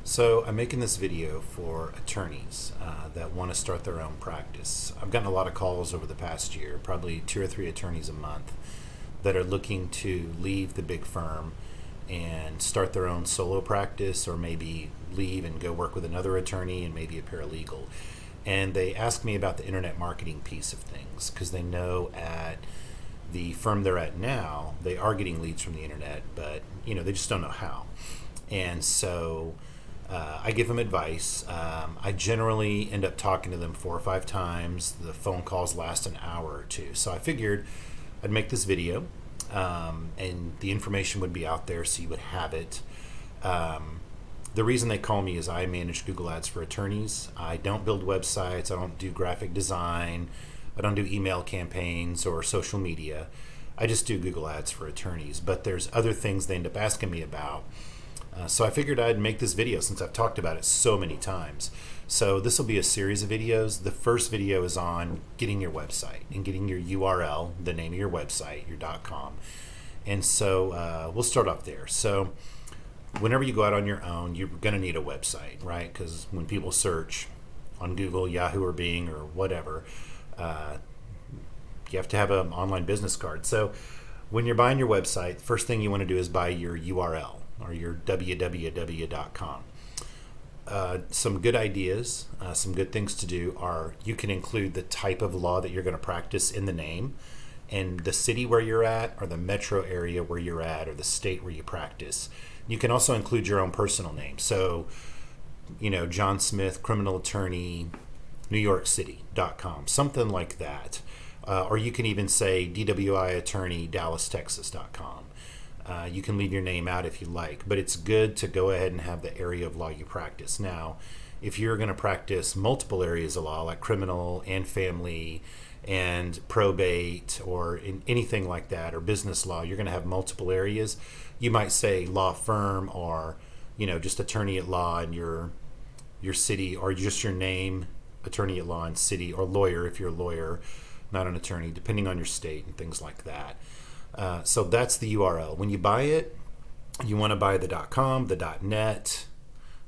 So I'm making this video for attorneys that want to start their own practice. I've gotten a lot of calls over the past year, probably 2 or 3 attorneys a month, that are looking to leave the big firm and start their own solo practice, or maybe leave and go work with another attorney and maybe a paralegal. And they ask me about the internet marketing piece of things because they know at the firm they're at now, they are getting leads from the internet, but they just don't know how. And so I give them advice. I generally end up talking to them 4 or 5 times. The phone calls last an hour or two. So I figured I'd make this video, and the information would be out there so you would have it. The reason they call me is I manage Google Ads for attorneys. I don't build websites. I don't do graphic design. I don't do email campaigns or social media. I just do Google Ads for attorneys. But there's other things they end up asking me about. So I figured I'd make this video since I've talked about it so many times. So this will be a series of videos. The first video is on getting your website and getting your URL, the name of your website, your .com. And so we'll start off there. So whenever you go out on your own, you're going to need a website, right? Because when people search on Google, Yahoo, or Bing, or whatever, you have to have an online business card. So when you're buying your website, first thing you want to do is buy your URL, or your www.com. Some good ideas, some good things to do are you can include the type of law that you're going to practice in the name, and the city where you're at, or the metro area where you're at, or the state where you practice. You can also include your own personal name. So, John Smith, criminal attorney, NewYorkCity.com, something like that. Or you can even say DWI attorney, DallasTexas.com. You can leave your name out if you like, but it's good to go ahead and have the area of law you practice. Now, if you're going to practice multiple areas of law, like criminal and family and probate, or in anything like that, or business law, you're going to have multiple areas. You might say law firm, or just attorney at law in your city, or just your name, attorney at law in city, or lawyer if you're a lawyer, not an attorney, depending on your state and things like that. So that's the URL. When you buy it, you want to buy the .com, the .net,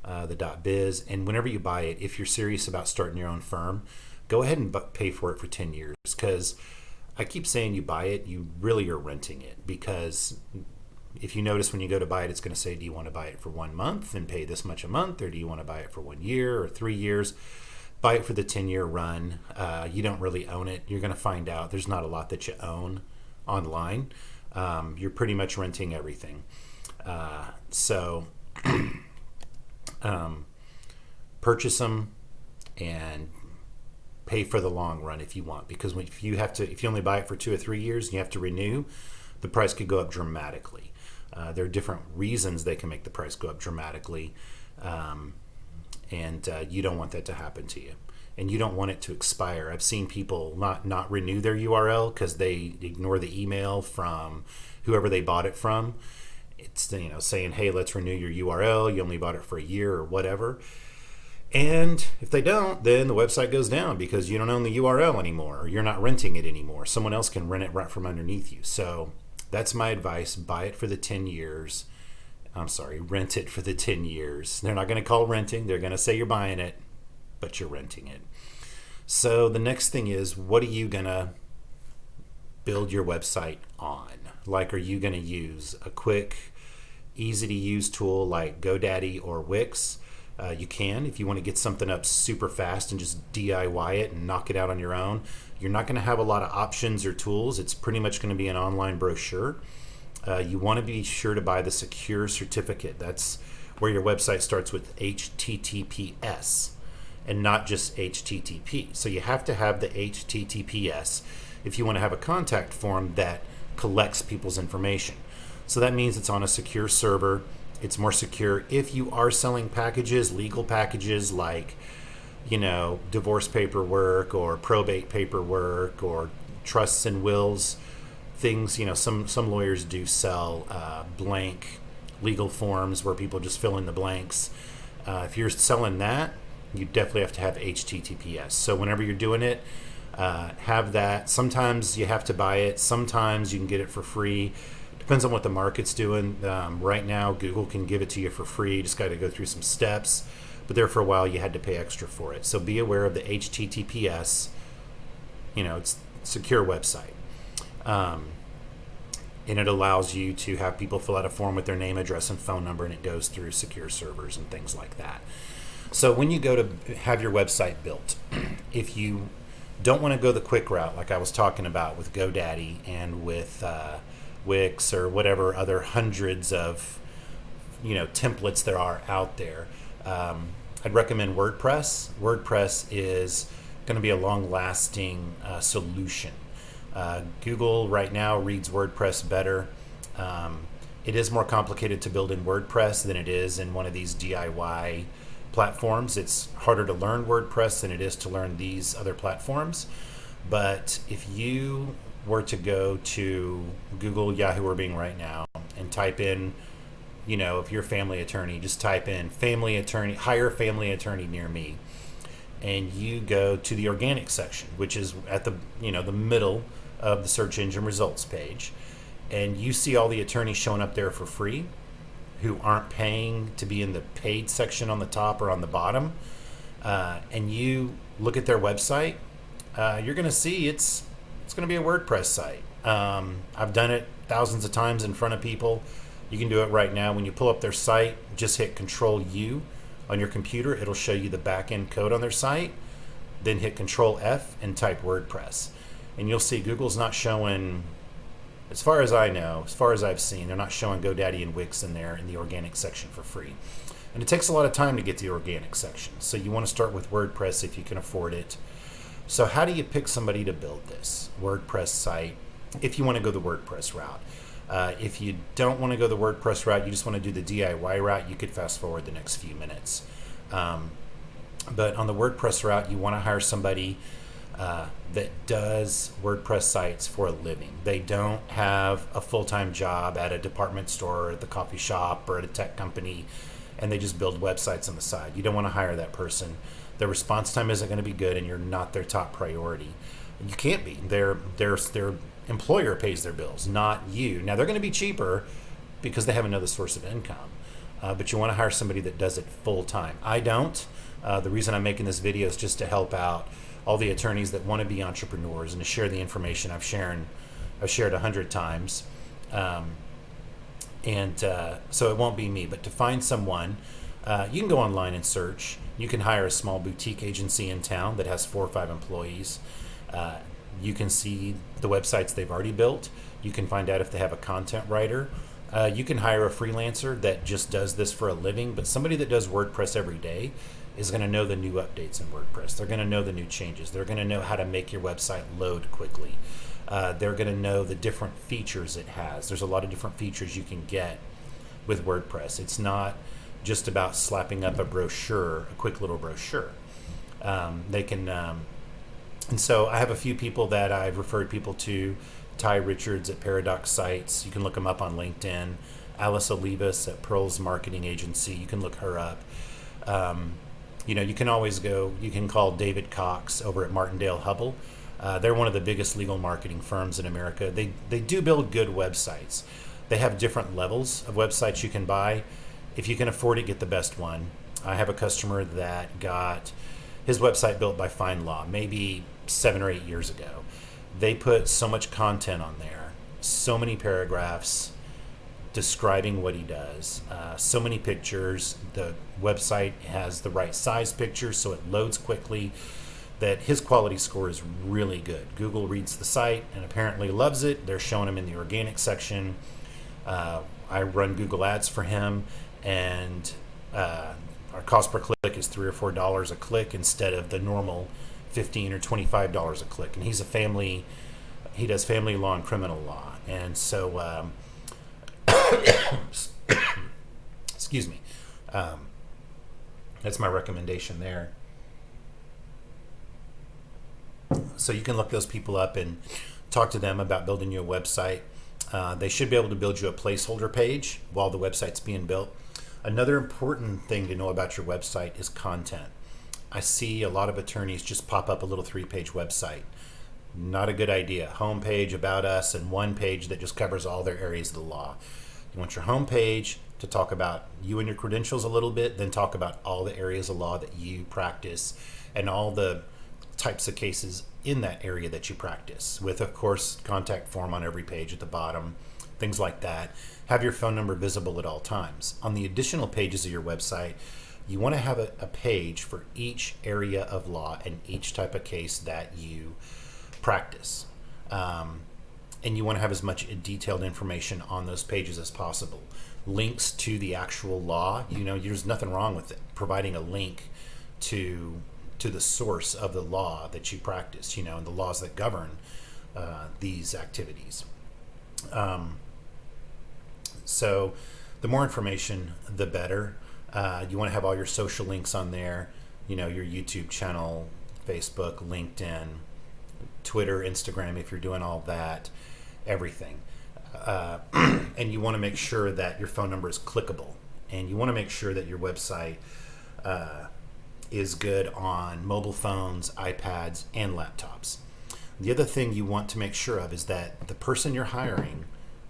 the .biz, and whenever you buy it, if you're serious about starting your own firm, go ahead and pay for it for 10 years, because I keep saying you buy it, you really are renting it, because if you notice when you go to buy it, it's going to say, do you want to buy it for 1 month and pay this much a month, or do you want to buy it for 1 year or 3 years? Buy it for the 10-year run. You don't really own it. You're going to find out there's not a lot that you own online. You're pretty much renting everything. So purchase them and pay for the long run if you want, because if you only buy it for 2 or 3 years and you have to renew, the price could go up dramatically. There are different reasons they can make the price go up dramatically, and you don't want that to happen to you. And you don't want it to expire. I've seen people not renew their URL because they ignore the email from whoever they bought it from. It's saying, hey, let's renew your URL. You only bought it for a year or whatever. And if they don't, then the website goes down because you don't own the URL anymore, or you're not renting it anymore. Someone else can rent it right from underneath you. So that's my advice. Buy it for the 10 years. Rent it for the 10 years. They're not going to call renting. They're going to say you're buying it, but you're renting it. So the next thing is, what are you going to build your website on? Like, are you going to use a quick, easy to use tool like Godaddy or Wix? You can, if you want to get something up super fast and just DIY it and knock it out on your own. You're not going to have a lot of options or tools. It's pretty much going to be an online brochure. You want to be sure to buy the secure certificate. That's where your website starts with HTTPS and not just HTTP. So you have to have the HTTPS if you want to have a contact form that collects people's information. So that means it's on a secure server. It's more secure if you are selling packages, legal packages like, divorce paperwork or probate paperwork or trusts and wills things. Some lawyers do sell blank legal forms where people just fill in the blanks. If you're selling that, you definitely have to have HTTPS. So whenever you're doing it, have that. Sometimes you have to buy it. Sometimes you can get it for free. Depends on what the market's doing. Right now, Google can give it to you for free. You just got to go through some steps. But there for a while, you had to pay extra for it. So be aware of the HTTPS. It's a secure website. And it allows you to have people fill out a form with their name, address, and phone number, and it goes through secure servers and things like that. So when you go to have your website built, if you don't want to go the quick route, like I was talking about with GoDaddy and with Wix or whatever other hundreds of templates there are out there, I'd recommend WordPress. WordPress is going to be a long-lasting solution. Google right now reads WordPress better. It is more complicated to build in WordPress than it is in one of these DIY platforms. It's harder to learn WordPress than it is to learn these other platforms. But if you were to go to Google, Yahoo, or Bing right now and type in, if you're a family attorney, just type in family attorney, hire family attorney near me. And you go to the organic section, which is at the the middle of the search engine results page, and you see all the attorneys showing up there for free who aren't paying to be in the paid section on the top or on the bottom, and you look at their website, you're going to see it's going to be a WordPress site. I've done it thousands of times in front of people. You can do it right now. When you pull up their site, just hit Control U on your computer. It'll show you the back-end code on their site. Then hit Control F and type WordPress. And you'll see Google's not showing, as far as I know, as far as I've seen, they're not showing GoDaddy and Wix in there in the organic section for free. And it takes a lot of time to get to the organic section. So you want to start with WordPress if you can afford it. So how do you pick somebody to build this WordPress site if you want to go the WordPress route? If you don't want to go the WordPress route, you just want to do the DIY route, you could fast forward the next few minutes. But on the WordPress route, you want to hire somebody that does WordPress sites for a living. They don't have a full-time job at a department store or at the coffee shop or at a tech company, and they just build websites on the side. You don't want to hire that person. Their response time isn't going to be good, and you're not their top priority. You can't be. Their employer pays their bills, not you. Now, they're going to be cheaper because they have another source of income, but you want to hire somebody that does it full-time. I don't. The reason I'm making this video is just to help out all the attorneys that want to be entrepreneurs and to share the information I've shared 100 times. So it won't be me, but to find someone, you can go online and search. You can hire a small boutique agency in town that has 4 or 5 employees. You can see the websites they've already built. You can find out if they have a content writer. You can hire a freelancer that just does this for a living, but somebody that does WordPress every day is going to know the new updates in WordPress. They're going to know the new changes. They're going to know how to make your website load quickly. They're going to know the different features it has. There's a lot of different features you can get with WordPress. It's not just about slapping up a brochure, a quick little brochure. They can, and so I have a few people that I've referred people to. Ty Richards at Paradox Sites. You can look him up on LinkedIn. Alice Olivas at Pearls Marketing Agency. You can look her up. You can always go, you can call David Cox over at Martindale Hubbell. They're one of the biggest legal marketing firms in America. They do build good websites. They have different levels of websites you can buy. If you can afford it, get the best one. I have a customer that got his website built by FindLaw maybe 7 or 8 years ago. They put so much content on there, so many paragraphs describing what he does, so many pictures. The website has the right size pictures so it loads quickly, that his quality score is really good. Google reads the site and apparently loves it. They're showing him in the organic section. I run Google ads for him, and our cost per click is $3 or $4 a click instead of the normal $15 or $25 a click. And he does family law and criminal law. And so, excuse me, that's my recommendation there. So you can look those people up and talk to them about building you a website. They should be able to build you a placeholder page while the website's being built. Another important thing to know about your website is content. I see a lot of attorneys just pop up a little 3-page website. Not a good idea. Homepage, about us, and one page that just covers all their areas of the law. You want your homepage to talk about you and your credentials a little bit, then talk about all the areas of law that you practice and all the types of cases in that area that you practice, with, of course, contact form on every page at the bottom, things like that. Have your phone number visible at all times. On the additional pages of your website, you want to have a page for each area of law and each type of case that you practice. And you want to have as much detailed information on those pages as possible. Links to the actual law, there's nothing wrong with it. Providing a link to the source of the law that you practice, and the laws that govern these activities. So the more information, the better. You want to have all your social links on there, your YouTube channel, Facebook, LinkedIn, Twitter, Instagram, if you're doing all that, everything. And you want to make sure that your phone number is clickable. And you want to make sure that your website is good on mobile phones, iPads, and laptops. The other thing you want to make sure of is that the person you're hiring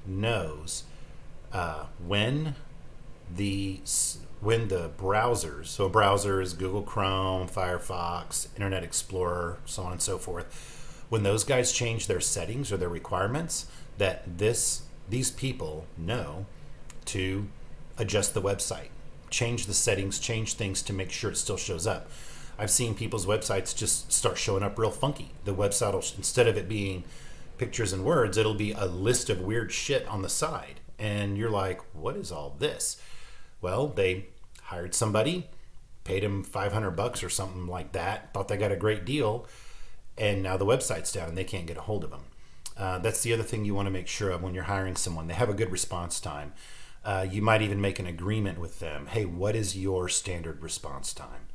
knows when the browsers, so a browser is Google Chrome, Firefox, Internet Explorer, so on and so forth, when those guys change their settings or their requirements, that these people know to adjust the website, change the settings, change things to make sure it still shows up. I've seen people's websites just start showing up real funky. The website will, instead of it being pictures and words, it'll be a list of weird shit on the side. And you're like, what is all this? Well, they hired somebody, paid him $500 or something like that, thought they got a great deal, and now the website's down and they can't get a hold of them. That's the other thing you want to make sure of when you're hiring someone. They have a good response time. You might even make an agreement with them. Hey, what is your standard response time?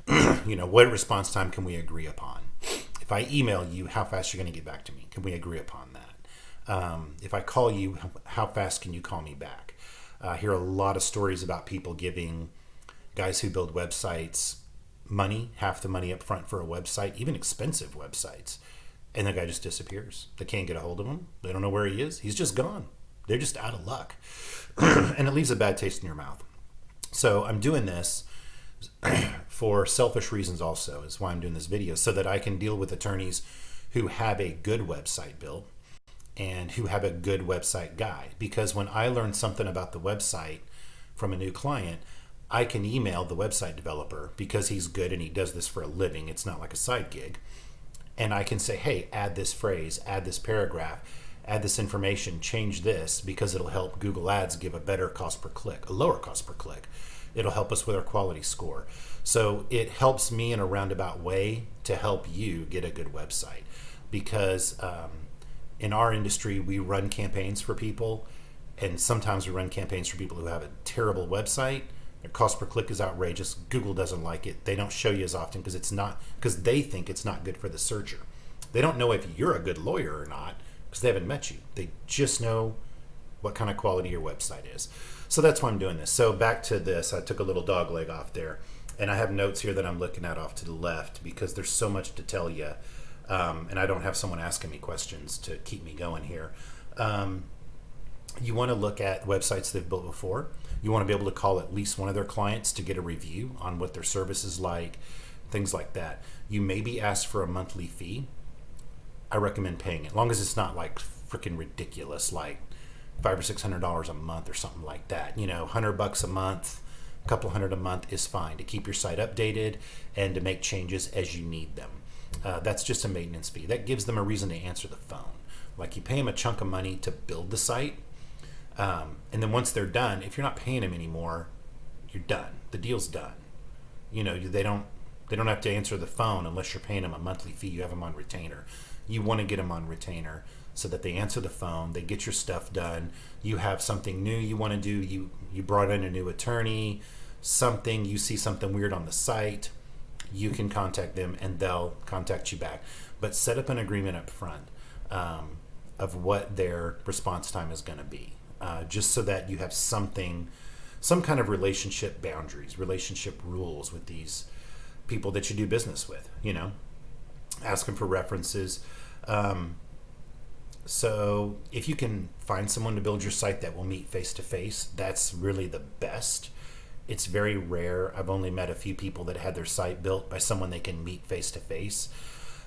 What response time can we agree upon? If I email you, how fast are you going to get back to me? Can we agree upon that? If I call you, how fast can you call me back? I hear a lot of stories about people giving guys who build websites money, half the money up front for a website, even expensive websites, and the guy just disappears. They can't get a hold of him. They don't know where he is. He's just gone. They're just out of luck. And it leaves a bad taste in your mouth. So I'm doing this for selfish reasons also, is why I'm doing this video, so that I can deal with attorneys who have a good website built and who have a good website guide. Because when I learn something about the website from a new client, I can email the website developer because he's good and he does this for a living. It's not like a side gig. And I can say, hey, add this phrase, add this paragraph, add this information, change this, because it'll help Google Ads give a better cost per click, a lower cost per click. It'll help us with our quality score. So it helps me in a roundabout way to help you get a good website. Because in our industry, we run campaigns for people, and sometimes we run campaigns for people who have a terrible website. Their cost per click is outrageous. Google doesn't like it. They don't show you as often because they think it's not good for the searcher. They don't know if you're a good lawyer or not because they haven't met you. They just know what kind of quality your website is. So that's why I'm doing this. So back to this, I took a little dog leg off there, and I have notes here that I'm looking at off to the left because there's so much to tell you, and I don't have someone asking me questions to keep me going here. You want to look at websites they've built before. You want to be able to call at least one of their clients to get a review on what their service is like, things like that. You may be asked for a monthly fee. I recommend paying it, as long as it's not like freaking ridiculous, like $500 or $600 a month or something like that. $100 a month, a couple hundred a month is fine to keep your site updated and to make changes as you need them. That's just a maintenance fee. That gives them a reason to answer the phone. Like, you pay them a chunk of money to build the site, and then once they're done, if you're not paying them anymore, you're done. The deal's done. They don't have to answer the phone unless you're paying them a monthly fee. You have them on retainer. You want to get them on retainer so that they answer the phone, they get your stuff done. You have something new you want to do. You brought in a new attorney, you see something weird on the site, you can contact them and they'll contact you back. But set up an agreement up front of what their response time is going to be, just so that you have some kind of relationship boundaries, relationship rules with these people that you do business with. Ask them for references. So if you can find someone to build your site that will meet face to face, that's really the best. It's very rare. I've only met a few people that had their site built by someone they can meet face to face.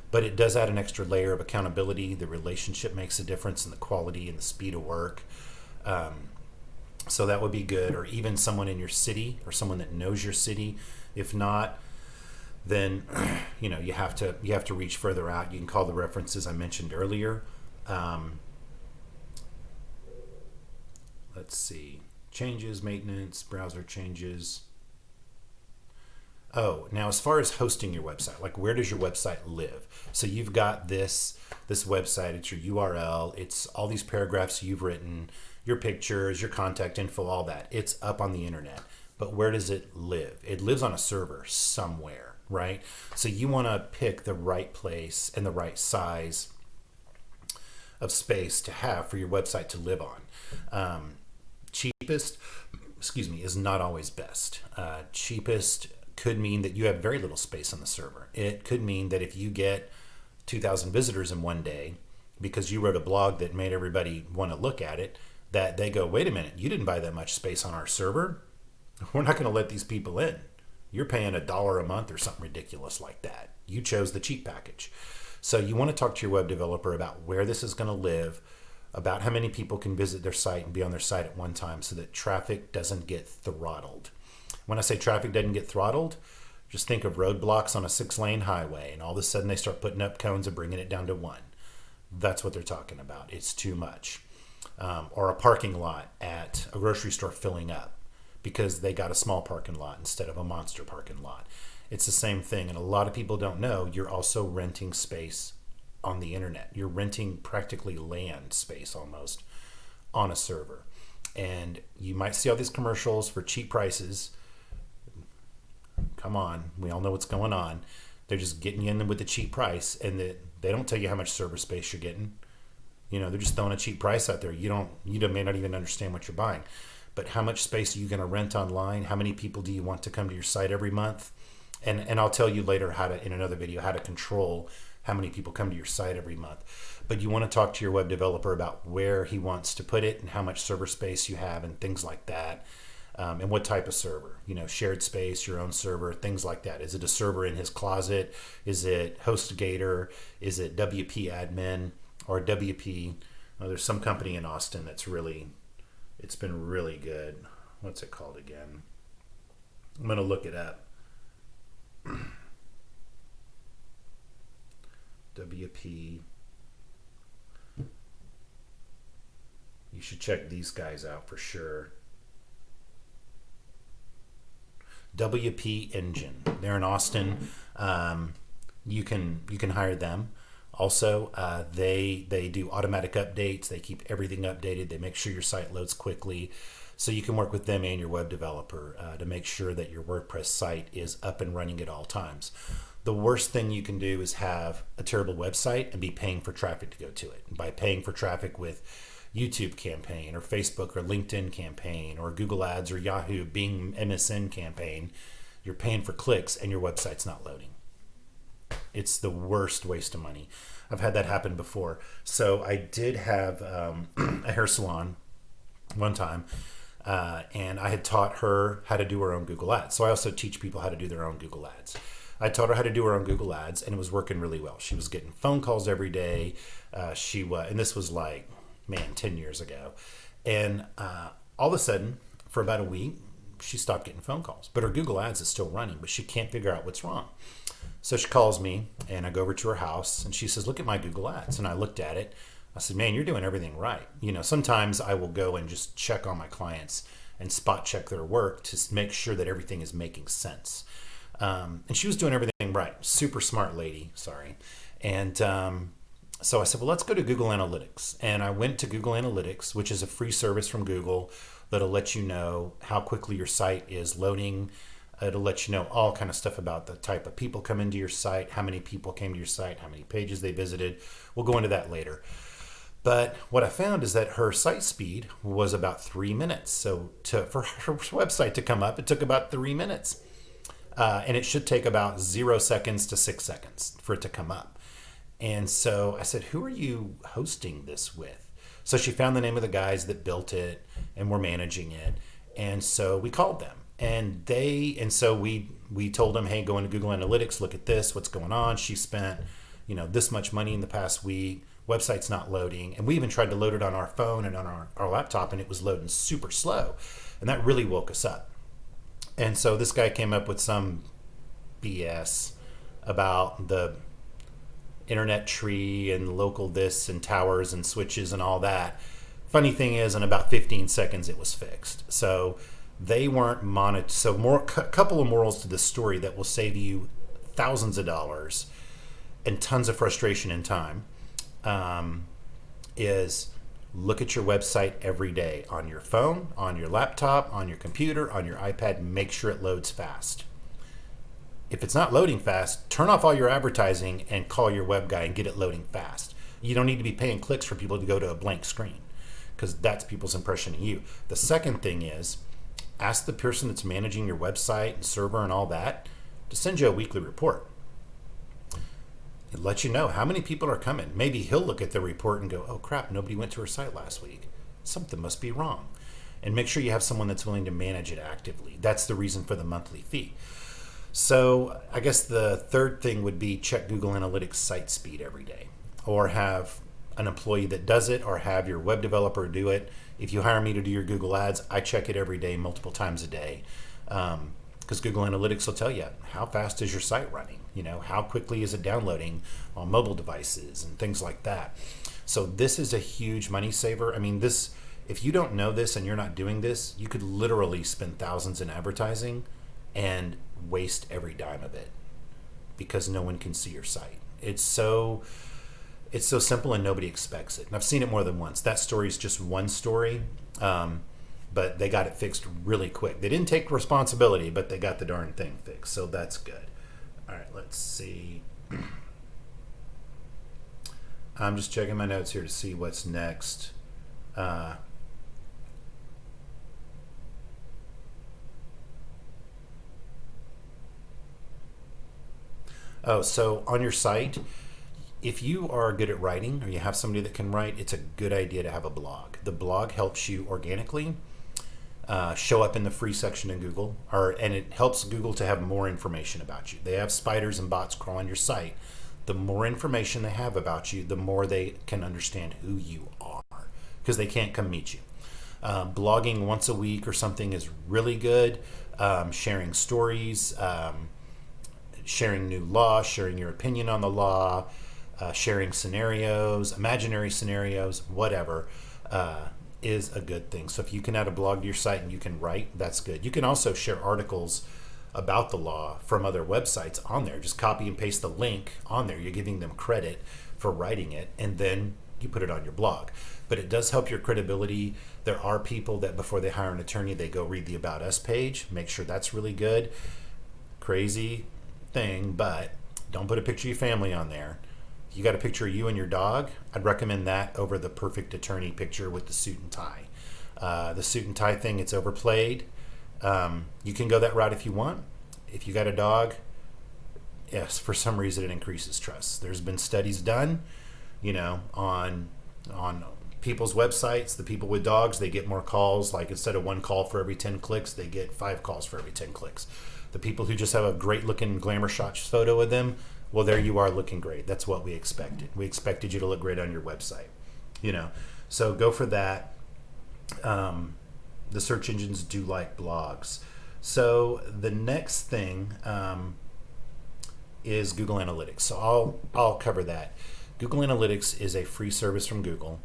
But it does add an extra layer of accountability. The relationship makes a difference in the quality and the speed of work. So that would be good. Or even someone in your city or someone that knows your city. If not, then you have to reach further out. You can call the references I mentioned earlier. Let's see. Changes, maintenance, browser changes. Oh, now as far as hosting your website, like where does your website live? So you've got this website, it's your URL, it's all these paragraphs you've written, your pictures, your contact info, all that. It's up on the internet. But where does it live? It lives on a server somewhere, right? So you want to pick the right place and the right size of space to have for your website to live on. Cheapest, is not always best. Cheapest could mean that you have very little space on the server. It could mean that if you get 2,000 visitors in one day because you wrote a blog that made everybody want to look at it, that they go, wait a minute, you didn't buy that much space on our server. We're not going to let these people in. You're paying $1 a month or something ridiculous like that. You chose the cheap package. So you want to talk to your web developer about where this is going to live, about how many people can visit their site and be on their site at one time so that traffic doesn't get throttled. When I say traffic doesn't get throttled, just think of roadblocks on a 6-lane highway and all of a sudden they start putting up cones and bringing it down to 1. That's what they're talking about. It's too much. Or a parking lot at a grocery store filling up because they got a small parking lot instead of a monster parking lot. It's the same thing. And a lot of people don't know you're also renting space on the internet. You're renting practically land space almost on a server. And you might see all these commercials for cheap prices. Come on, we all know what's going on. They're just getting you in with the cheap price, and they don't tell you how much server space you're getting. They're just throwing a cheap price out there. You may not even understand what you're buying. But how much space are you going to rent online? How many people do you want to come to your site every month? And I'll tell you later in another video how to control how many people come to your site every month. But you want to talk to your web developer about where he wants to put it and how much server space you have and things like that. And what type of server, shared space, your own server, things like that. Is it a server in his closet? Is it HostGator? Is it WP Admin or WP? There's some company in Austin it's been really good. What's it called again? I'm going to look it up. WP. You should check these guys out for sure. WP Engine. They're in Austin. You can hire them. Also, they do automatic updates. They keep everything updated. They make sure your site loads quickly. So you can work with them and your web developer to make sure that your WordPress site is up and running at all times. The worst thing you can do is have a terrible website and be paying for traffic to go to it. By paying for traffic with YouTube campaign or Facebook or LinkedIn campaign or Google Ads or Yahoo, Bing MSN campaign, you're paying for clicks and your website's not loading. It's the worst waste of money. I've had that happen before. So I did have a hair salon one time, and I had taught her how to do her own Google Ads. So I also teach people how to do their own Google Ads. I taught her how to do her own Google Ads, and it was working really well. She was getting phone calls every day. And this was 10 years ago. And all of a sudden, for about a week, she stopped getting phone calls. But her Google Ads is still running, but she can't figure out what's wrong. So she calls me, and I go over to her house, and she says, look at my Google Ads. And I looked at it. I said, man, you're doing everything right. Sometimes I will go and just check on my clients and spot check their work to make sure that everything is making sense. And she was doing everything right. Super smart lady, sorry. And so I said, well, let's go to Google Analytics. And I went to Google Analytics, which is a free service from Google that'll let you know how quickly your site is loading. It'll let you know all kind of stuff about the type of people come into your site, how many people came to your site, how many pages they visited. We'll go into that later. But what I found is that her site speed was about 3 minutes. So for her website to come up, it took about 3 minutes. And it should take about 0 seconds to 6 seconds for it to come up. And so I said, who are you hosting this with? So she found the name of the guys that built it and were managing it. And so we called them, and so we told them, hey, go into Google Analytics, look at this, what's going on. She spent, this much money in the past week. Website's not loading. And we even tried to load it on our phone and on our laptop, and it was loading super slow. And that really woke us up. And so this guy came up with some BS about the internet tree and local this and towers and switches and all that. Funny thing is, in about 15 seconds, it was fixed. So they weren't monitored. So couple of morals to this story that will save you thousands of dollars and tons of frustration and time is look at your website every day on your phone, on your laptop, on your computer, on your iPad. Make sure it loads fast. If it's not loading fast, turn off all your advertising and call your web guy and get it loading fast. You don't need to be paying clicks for people to go to a blank screen, because that's people's impression of you. The second thing is, ask the person that's managing your website and server and all that to send you a weekly report. It lets you know how many people are coming. Maybe he'll look at the report and go, oh crap, nobody went to her site last week. Something must be wrong. And make sure you have someone that's willing to manage it actively. That's the reason for the monthly fee. So I guess the third thing would be check Google Analytics site speed every day, or have an employee that does it, or have your web developer do it. If you hire me to do your Google ads, I check it every day, multiple times a day, because Google Analytics will tell you how fast is your site running, how quickly is it downloading on mobile devices and things like that. So this is a huge money saver. I mean, if you don't know this and you're not doing this, you could literally spend thousands in advertising and waste every dime of it because no one can see your site. It's so simple and nobody expects it. And I've seen it more than once. That story is just one story, but they got it fixed really quick. They didn't take responsibility, but they got the darn thing fixed. So that's good. All right, let's see. I'm just checking my notes here to see what's next. So on your site, if you are good at writing or you have somebody that can write, it's a good idea to have a blog. The blog helps you organically show up in the free section in Google, and it helps Google to have more information about you. They have spiders and bots crawling your site. The more information they have about you, the more they can understand who you are, because they can't come meet you. Blogging once a week or something is really good. Sharing stories, sharing new law, sharing your opinion on the law, sharing scenarios, imaginary scenarios, whatever, is a good thing. So if you can add a blog to your site and you can write, that's good. You can also share articles about the law from other websites on there. Just copy and paste the link on there. You're giving them credit for writing it, and then you put it on your blog. But it does help your credibility. There are people that before they hire an attorney, they go read the About Us page. Make sure that's really good. Crazy thing, but don't put a picture of your family on there. If you got a picture of you and your dog, I'd recommend that over the perfect attorney picture with the suit and tie. The suit and tie thing, it's overplayed. You can go that route if you want. If you got a dog, yes, for some reason it increases trust. There's been studies done, on people's websites. The people with dogs, they get more calls. Like instead of 1 call for every 10 clicks, they get 5 calls for every 10 clicks. The people who just have a great looking glamour shot photo of them, well, there you are looking great. That's what we expected. We expected you to look great on your website, So go for that. The search engines do like blogs. So the next thing is Google Analytics. So I'll cover that. Google Analytics is a free service from Google.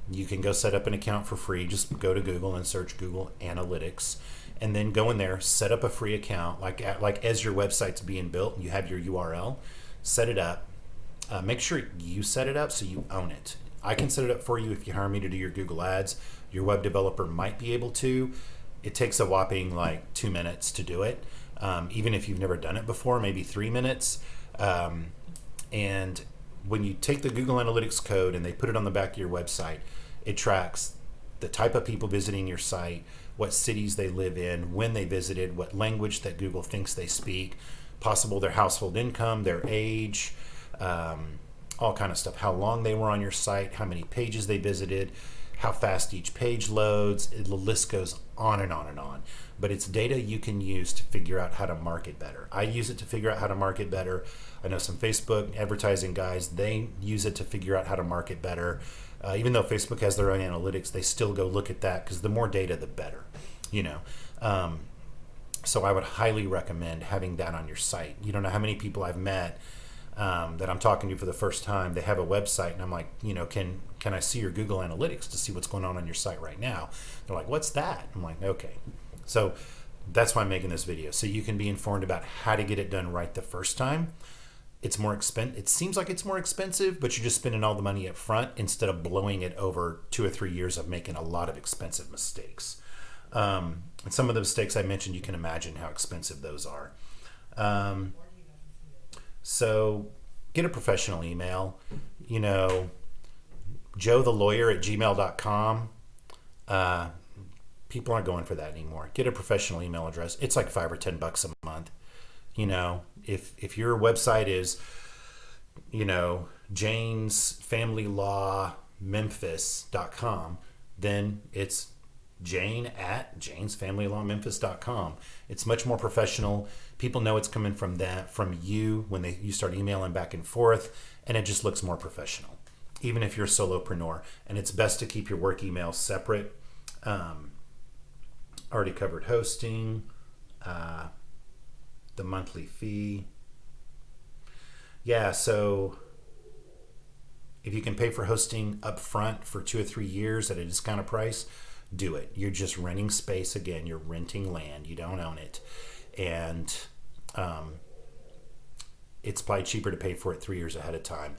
You can go set up an account for free. Just go to Google and search Google Analytics, and then go in there, set up a free account. Like as your website's being built and you have your URL, set it up. Make sure you set it up so you own it. I can set it up for you if you hire me to do your Google ads. Your web developer might be able to. It takes a whopping 2 minutes to do it. Even if you've never done it before, maybe 3 minutes. And when you take the Google Analytics code and they put it on the back of your website, it tracks the type of people visiting your site, what cities they live in, when they visited, what language that Google thinks they speak, possible their household income, their age, all kind of stuff. How long they were on your site, how many pages they visited, how fast each page loads. The list goes on and on and on. But it's data you can use to figure out how to market better. I use it to figure out how to market better. I know some Facebook advertising guys, they use it to figure out how to market better. Even though Facebook has their own analytics, they still go look at that because the more data, the better, you know. So I would highly recommend having that on your site. You don't know how many people I've met that I'm talking to for the first time. They have a website, and I'm like, you know, can I see your Google Analytics to see what's going on your site right now? They're like, what's that? I'm like, okay. So that's why I'm making this video, so you can be informed about how to get it done right the first time. It's more expensive. It seems like it's more expensive, but you're just spending all the money up front instead of blowing it over 2 or 3 years of making a lot of expensive mistakes. And some of the mistakes I mentioned, you can imagine how expensive those are. So get a professional email, you know, joethelawyer@gmail.com. People aren't going for that anymore. Get a professional email address. It's like $5 or $10 a month. You know, if your website is, you know, janesfamilylawmemphis.com, then it's jane@janesfamilylawmemphis.com. It's much more professional. People know it's coming from you when you start emailing back and forth, and it just looks more professional, even if you're a solopreneur. And it's best to keep your work email separate. Already covered hosting, the monthly fee. Yeah, so if you can pay for hosting up front for 2 or 3 years at a discounted price, do it. You're just renting space again. You're renting land. You don't own it. And it's probably cheaper to pay for it 3 years ahead of time.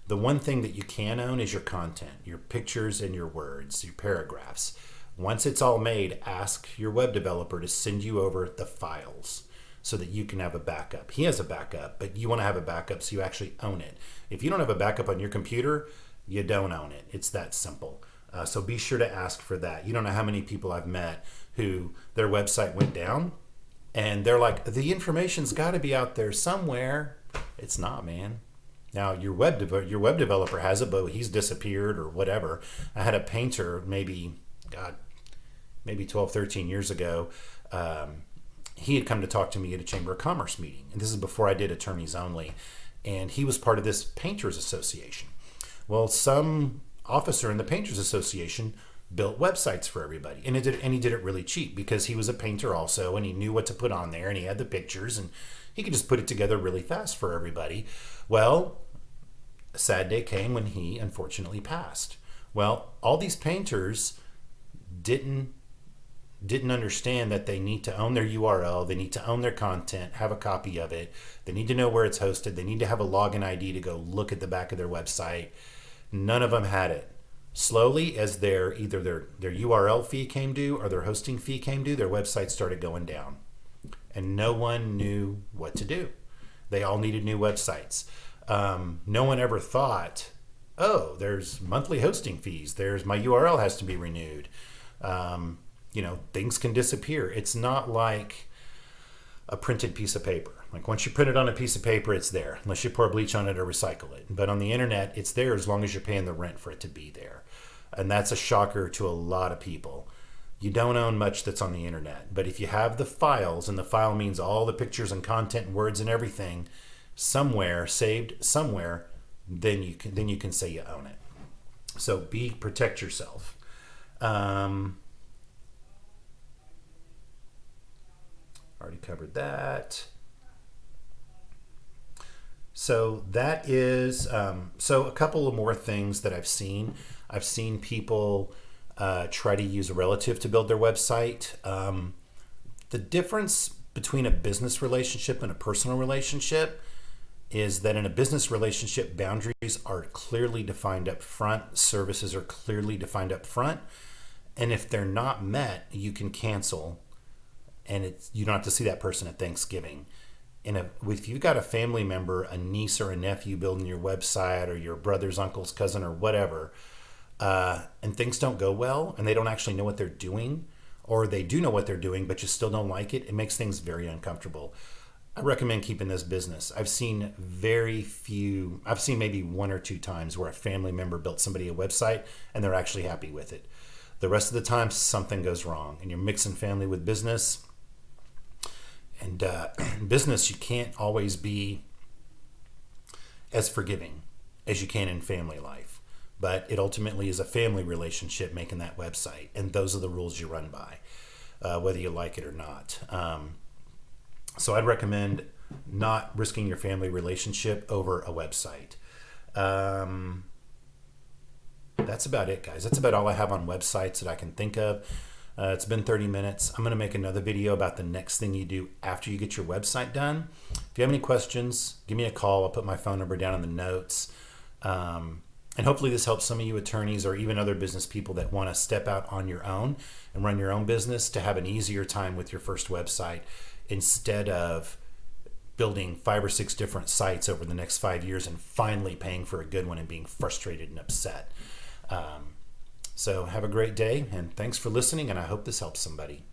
The one thing that you can own is your content, your pictures and your words, your paragraphs. Once it's all made, ask your web developer to send you over the files so that you can have a backup. He has a backup, but you want to have a backup so you actually own it. If you don't have a backup on your computer, you don't own it. It's that simple. So be sure to ask for that. You don't know how many people I've met who their website went down and they're like, the information's got to be out there somewhere. It's not, man. Now your web developer has it, but he's disappeared or whatever. I had a painter maybe 12, 13 years ago. He had come to talk to me at a Chamber of Commerce meeting. And this is before I did attorneys only. And he was part of this painters association. Well, some officer in the painters association built websites for everybody. And he did it really cheap because he was a painter also, and he knew what to put on there, and he had the pictures, and he could just put it together really fast for everybody. Well, a sad day came when he unfortunately passed. Well, all these painters didn't understand that they need to own their URL, they need to own their content, have a copy of it, they need to know where it's hosted, they need to have a login ID to go look at the back of their website. None of them had it. Slowly, as either their URL fee came due or their hosting fee came due, their website started going down. And no one knew what to do. They all needed new websites. No one ever thought, oh, there's monthly hosting fees, there's my URL has to be renewed. You know, things can disappear. It's not like a printed piece of paper. Like once you print it on a piece of paper, it's there, unless you pour bleach on it or recycle it. But on the internet, it's there as long as you're paying the rent for it to be there. And that's a shocker to a lot of people. You don't own much that's on the internet. But if you have the files, and the file means all the pictures and content and words and everything somewhere, saved somewhere, then you can say you own it. So protect yourself. Already covered that. So that is, so a couple of more things that I've seen. I've seen people try to use a relative to build their website. The difference between a business relationship and a personal relationship is that in a business relationship, boundaries are clearly defined up front, services are clearly defined up front, and if they're not met, you can cancel, and you don't have to see that person at Thanksgiving. If you've got a family member, a niece or a nephew building your website, or your brother's uncle's cousin or whatever, and things don't go well, and they don't actually know what they're doing, or they do know what they're doing, but you still don't like it, it makes things very uncomfortable. I recommend keeping this business. I've seen maybe one or two times where a family member built somebody a website and they're actually happy with it. The rest of the time, something goes wrong, and you're mixing family with business. And in business, you can't always be as forgiving as you can in family life. But it ultimately is a family relationship making that website, and those are the rules you run by, whether you like it or not. So I'd recommend not risking your family relationship over a website. That's about it, guys. That's about all I have on websites that I can think of. It's been 30 minutes. I'm going to make another video about the next thing you do after you get your website done. If you have any questions, give me a call. I'll put my phone number down in the notes. And hopefully this helps some of you attorneys or even other business people that want to step out on your own and run your own business to have an easier time with your first website, instead of building 5 or 6 different sites over the next 5 years and finally paying for a good one and being frustrated and upset. So have a great day, and thanks for listening, and I hope this helps somebody.